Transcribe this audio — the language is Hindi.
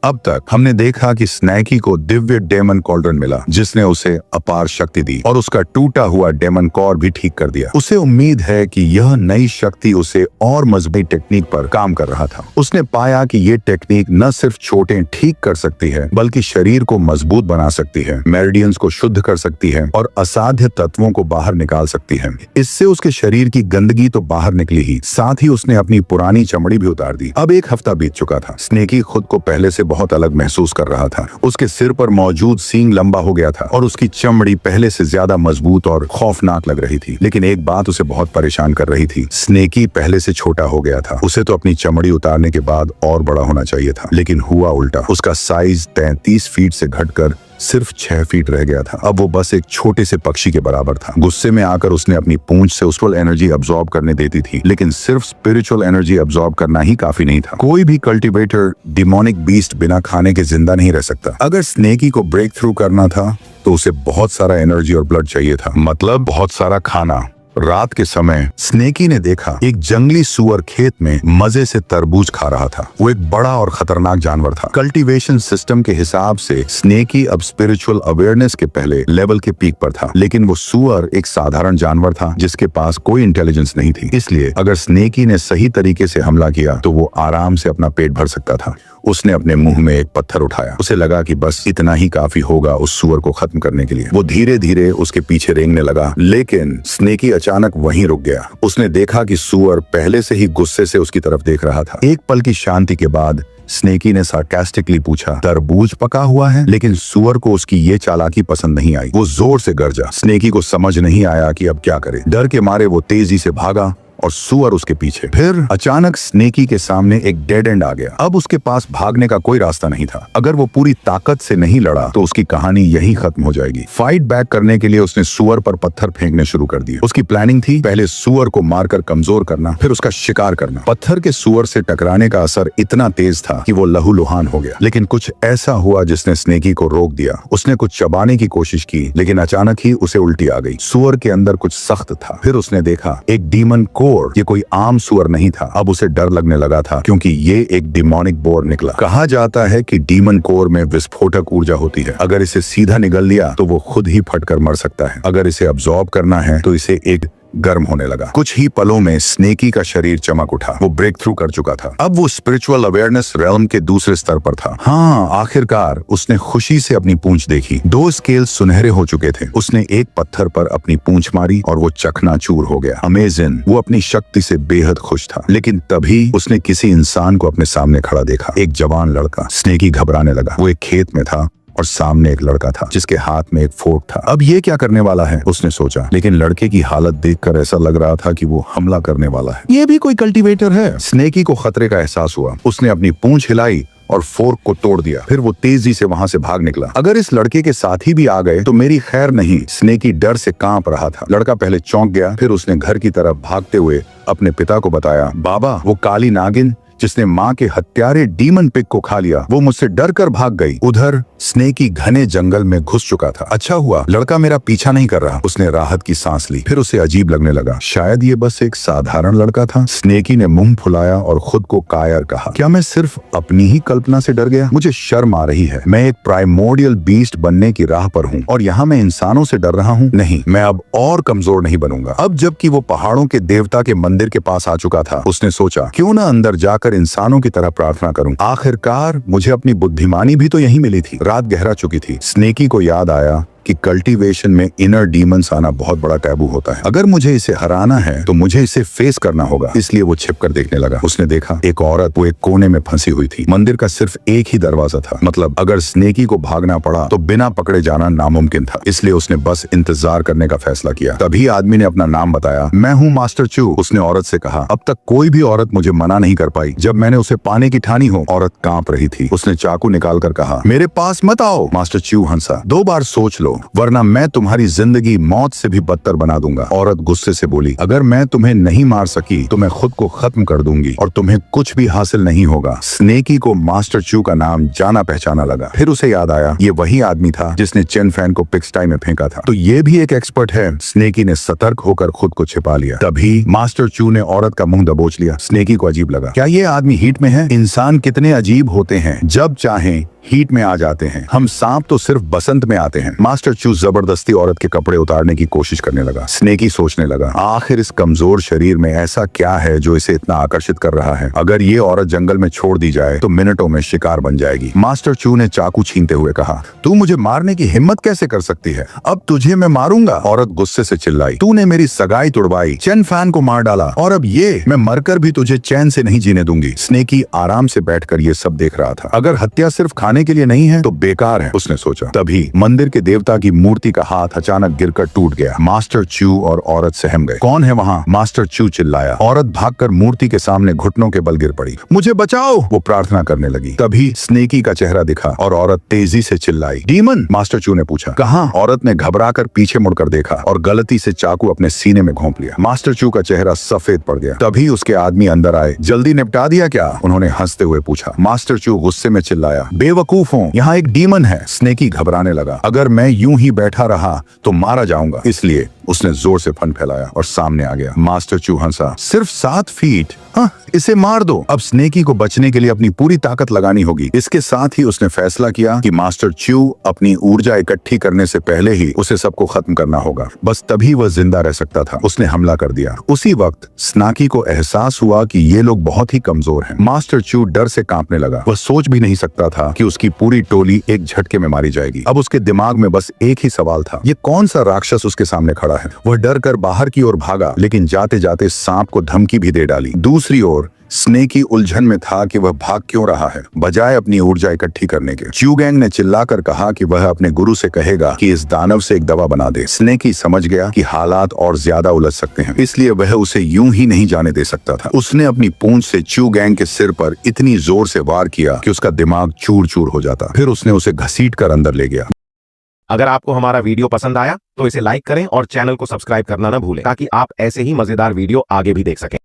अब तक हमने देखा कि स्नैकी को दिव्य डेमन कॉल्ड्रन मिला जिसने उसे अपार शक्ति दी और उसका टूटा हुआ डेमन कोर भी ठीक कर दिया। उसे उम्मीद है कि यह नई शक्ति उसे और मजबूत टेक्निक पर काम कर रहा था। उसने पाया कि ये टेक्निक न सिर्फ चोटें ठीक कर सकती है बल्कि शरीर को मजबूत बना सकती है, मेरिडियंस को शुद्ध कर सकती है और असाध्य तत्वों को बाहर निकाल सकती है। इससे उसके शरीर की गंदगी तो बाहर निकली ही, साथ ही उसने अपनी पुरानी चमड़ी भी उतार दी। अब एक हफ्ता बीत चुका था। स्नेकी खुद को पहले से बहुत अलग महसूस कर रहा था। उसके सिर पर मौजूद सींग लंबा हो गया था और उसकी चमड़ी पहले से ज्यादा मजबूत और खौफनाक लग रही थी। लेकिन एक बात उसे बहुत परेशान कर रही थी, स्नेकी पहले से छोटा हो गया था। उसे तो अपनी चमड़ी उतारने के बाद और बड़ा होना चाहिए था, लेकिन हुआ उल्टा। उसका साइज 33 फीट से घटकर सिर्फ 6 फीट रह गया था। अब वो बस एक छोटे से पक्षी के बराबर था। गुस्से में आकर उसने अपनी पूंछ से स्पिरिचुअल एनर्जी अब्सॉर्ब करने देती थी, लेकिन सिर्फ स्पिरिचुअल एनर्जी अब्सॉर्ब करना ही काफी नहीं था। कोई भी कल्टीवेटर डिमोनिक बीस्ट बिना खाने के जिंदा नहीं रह सकता। अगर स्नेकी को ब्रेक थ्रू करना था तो उसे बहुत सारा एनर्जी और ब्लड चाहिए था, मतलब बहुत सारा खाना। रात के समय स्नेकी ने देखा एक जंगली सुअर खेत में मजे से तरबूज खा रहा था। वो एक बड़ा और खतरनाक जानवर था। कल्टीवेशन सिस्टम के हिसाब से स्नेकी अब स्पिरिचुअल अवेयरनेस के पहले लेवल के पीक पर था, लेकिन वो सुअर एक साधारण जानवर था जिसके पास कोई इंटेलिजेंस नहीं थी। इसलिए अगर स्नेकी ने सही तरीके से हमला किया तो वो आराम से अपना पेट भर सकता था। उसने अपने मुंह में एक पत्थर उठाया। उसे लगा कि बस इतना ही काफी होगा उस सुअर को खत्म करने के लिए। वो धीरे धीरे उसके पीछे रेंगने लगा, लेकिन स्नेकी अचानक वहीं रुक गया। उसने देखा कि सुअर पहले से ही गुस्से से उसकी तरफ देख रहा था। एक पल की शांति के बाद स्नेकी ने सार्कास्टिकली पूछा, तरबूज पका हुआ है? लेकिन सुअर को उसकी ये चालाकी पसंद नहीं आई। वो जोर से गरजा। स्नेकी को समझ नहीं आया कि अब क्या करे। डर के मारे वो तेजी से भागा और सुअर उसके पीछे। फिर अचानक स्नेकी के सामने एक डेड एंड आ गया। अब उसके पास भागने का कोई रास्ता नहीं था। अगर वो पूरी ताकत से नहीं लड़ा तो उसकी कहानी यहीं खत्म हो जाएगी। फाइट बैक करने के लिए उसने सुअर पर पत्थर फेंकने शुरू कर दिए। उसकी प्लानिंग थी पहले सुअर को मारकर कमजोर करना, फिर उसका शिकार करना। पत्थर के सुअर से टकराने का असर इतना तेज था कि वो लहूलुहान हो गया। लेकिन कुछ ऐसा हुआ जिसने स्नेकी को रोक दिया। उसने कुछ चबाने की कोशिश की, लेकिन अचानक ही उसे उल्टी आ गई। सुअर के अंदर कुछ सख्त था। फिर उसने देखा एक डीमन कोर। ये कोई आम सुअर नहीं था। अब उसे डर लगने लगा था क्योंकि ये एक डिमोनिक बोर निकला। कहा जाता है कि डीमन कोर में विस्फोटक ऊर्जा होती है। अगर इसे सीधा निगल लिया तो वो खुद ही फटकर मर सकता है। अगर इसे अब्सॉर्ब करना है तो इसे एक गर्म होने लगा। कुछ ही पलों में स्नेकी का शरीर चमक उठा। वो ब्रेक थ्रू कर चुका था। अब वो स्पिरिचुअल अवेयरनेस रेल्म के दूसरे स्तर पर था। हाँ, आखिरकार उसने खुशी से अपनी पूंछ देखी। 2 स्केल सुनहरे हो चुके थे। उसने एक पत्थर पर अपनी पूंछ मारी और वो चकनाचूर हो गया। अमेजिंग। वो अपनी शक्ति से बेहद खुश था। लेकिन तभी उसने किसी इंसान को अपने सामने खड़ा देखा, एक जवान लड़का। स्नेकी घबराने लगा। वो एक खेत में था और सामने एक लड़का था जिसके हाथ में एक फोर्क था। अब ये क्या करने वाला है, उसने सोचा। लेकिन लड़के की हालत देखकर ऐसा लग रहा था कि वो हमला करने वाला है। ये भी कोई कल्टीवेटर है। स्नेकी को खतरे का एहसास हुआ। उसने अपनी पूंछ हिलाई और फोर्क को तोड़ दिया। फिर वो तेजी से वहां से भाग निकला। अगर इस लड़के के साथी भी आ गए तो मेरी खैर नहीं। स्नेकी डर से कांप रहा था। लड़का पहले चौंक गया, फिर उसने घर की तरफ भागते हुए अपने पिता को बताया, बाबा, वो काली नागिन जिसने माँ के हत्यारे डीमन पिग को खा लिया, वो मुझसे डर कर भाग गई। उधर स्नेकी घने जंगल में घुस चुका था। अच्छा हुआ लड़का मेरा पीछा नहीं कर रहा। उसने राहत की सांस ली। फिर उसे अजीब लगने लगा, शायद ये बस एक साधारण लड़का था। स्नेकी ने मुंह फुलाया और खुद को कायर कहा, क्या मैं सिर्फ अपनी ही कल्पना से डर गया? मुझे शर्म आ रही है। मैं एक प्राइमोर्डियल बीस्ट बनने की राह पर हूँ और यहाँ मैं इंसानों से डर रहा हूँ। नहीं, मैं अब और कमजोर नहीं बनूंगा। अब जबकि वो पहाड़ों के देवता के मंदिर के पास आ चुका था, उसने सोचा, क्यों ना अंदर जाकर इंसानों की तरह प्रार्थना करूं। आखिरकार मुझे अपनी बुद्धिमानी भी तो यहीं मिली थी। रात गहरा चुकी थी। स्नेकी को याद आया कि कल्टीवेशन में इनर डीमंस आना बहुत बड़ा टैबू होता है। अगर मुझे इसे हराना है तो मुझे इसे फेस करना होगा। इसलिए वो छिपकर देखने लगा। उसने देखा एक औरत वो एक कोने में फंसी हुई थी। मंदिर का सिर्फ एक ही दरवाजा था, मतलब अगर स्नेकी को भागना पड़ा तो बिना पकड़े जाना नामुमकिन था। इसलिए उसने बस इंतजार करने का फैसला किया। तभी आदमी ने अपना नाम बताया, मैं हूँ मास्टर चू। उसने औरत से कहा, अब तक कोई भी औरत मुझे मना नहीं कर पाई। जब मैंने उसे पाने की ठानी हो। औरत कांप रही थी। उसने चाकू निकाल कर कहा, मेरे पास मत आओ। मास्टर चू हंसा, 2 बार सोच लो। लो, वरना मैं तुम्हारी जिंदगी मौत से भी बदतर बना दूंगा। औरत गुस्से से बोली, अगर मैं तुम्हें नहीं मार सकी तो मैं खुद को खत्म कर दूंगी और तुम्हें कुछ भी हासिल नहीं होगा। स्नेकी को मास्टर चू का नाम जाना पहचाना लगा। फिर उसे याद आया ये वही आदमी था जिसने चेन फैन को पिक्सटाई में फेंका था, तो ये भी एक एक्सपर्ट है। स्नेकी ने सतर्क होकर खुद को छिपा लिया। तभी मास्टर चू ने औरत का मुंह दबोच लिया। स्नेकी को अजीब लगा, क्या ये आदमी हीट में है? इंसान कितने अजीब होते हैं, जब चाहें हीट में आ जाते हैं। हम सांप तो सिर्फ बसंत में आते हैं। मास्टर चू जबरदस्ती औरत के कपड़े उतारने की कोशिश करने लगा। स्नेकी सोचने लगा, आखिर इस कमजोर शरीर में ऐसा क्या है जो इसे इतना आकर्षित कर रहा है? अगर ये औरत जंगल में छोड़ दी जाए तो मिनटों में शिकार बन जाएगी। मास्टर चू ने चाकू छीनते हुए कहा, तू मुझे मारने की हिम्मत कैसे कर सकती है? अब तुझे मैं मारूंगा। औरत गुस्से से चिल्लाई, तूने मेरी सगाई तुड़वाई, चेन फैन को मार डाला और अब ये मैं मरकर भी तुझे चैन से नहीं जीने दूंगी। स्नेकी आराम से बैठकर ये सब देख रहा था। अगर हत्या सिर्फ खाने के लिए नहीं है तो बेकार है, उसने सोचा। तभी मंदिर के देवता की मूर्ति का हाथ अचानक गिरकर टूट गया। मास्टर चू और औरत सहम गए। कौन है वहाँ? मास्टर चू चिल्लाया। औरत भागकर मूर्ति के सामने घुटनों के बल गिर पड़ी। मुझे बचाओ, वो प्रार्थना करने लगी। तभी स्नेकी का चेहरा दिखा और औरत तेजी से चिल्लाई, डीमन? मास्टर चू ने पूछा। कहाँ? औरत ने घबराकर पीछे मुड़कर देखा और गलती से चाकू अपने सीने में घोंप लिया। मास्टर चू का चेहरा सफेद पड़ गया। तभी उसके आदमी अंदर आए। जल्दी निपटा दिया क्या? उन्होंने हंसते हुए पूछा। मास्टर चू गुस्से में चिल्लाया, बेवकूफ हूँ, यहाँ एक डीमन है। स्नेकी घबराने लगा, अगर मैं यूं ही बैठा रहा तो मारा जाऊंगा, इसलिए उसने जोर से फन फैलाया और सामने आ गया। मास्टर चू हंसा, सिर्फ 7 फीट? हाँ, इसे मार दो। अब स्नेकी को बचने के लिए अपनी पूरी ताकत लगानी होगी। इसके साथ ही उसने फैसला किया कि मास्टर चू अपनी ऊर्जा इकट्ठी करने से पहले ही उसे सबको खत्म करना होगा। बस तभी वह जिंदा रह सकता था। उसने हमला कर दिया। उसी वक्त स्नाकी को एहसास हुआ कि ये लोग बहुत ही कमजोर हैं। मास्टर चू डर से कांपने लगा। वह सोच भी नहीं सकता था कि उसकी पूरी टोली एक झटके में मारी जाएगी। अब उसके दिमाग में बस एक ही सवाल था, ये कौन सा राक्षस उसके सामने खड़ा है? वह डर कर बाहर की ओर भागा, लेकिन जाते जाते सांप को धमकी भी दे डाली। दूसरी ओर स्नेकी उलझन में था कि वह भाग क्यों रहा है, बजाय अपनी ऊर्जा इकट्ठी करने के। च्यूगैंग ने चिल्लाकर कहा कि वह अपने गुरु से कहेगा कि इस दानव से एक दवा बना दे। स्नेकी समझ गया कि हालात और ज्यादा उलझ सकते हैं, इसलिए वह उसे यूं ही नहीं जाने दे सकता था। उसने अपनी पूंछ से च्यूगैंग के सिर पर इतनी जोर से वार किया कि उसका दिमाग चूर चूर हो जाता। फिर उसने उसे घसीट कर अंदर ले गया। अगर आपको हमारा वीडियो पसंद आया तो इसे लाइक करें और चैनल को सब्सक्राइब करना न भूलें, ताकि आप ऐसे ही मजेदार वीडियो आगे भी देख सकें।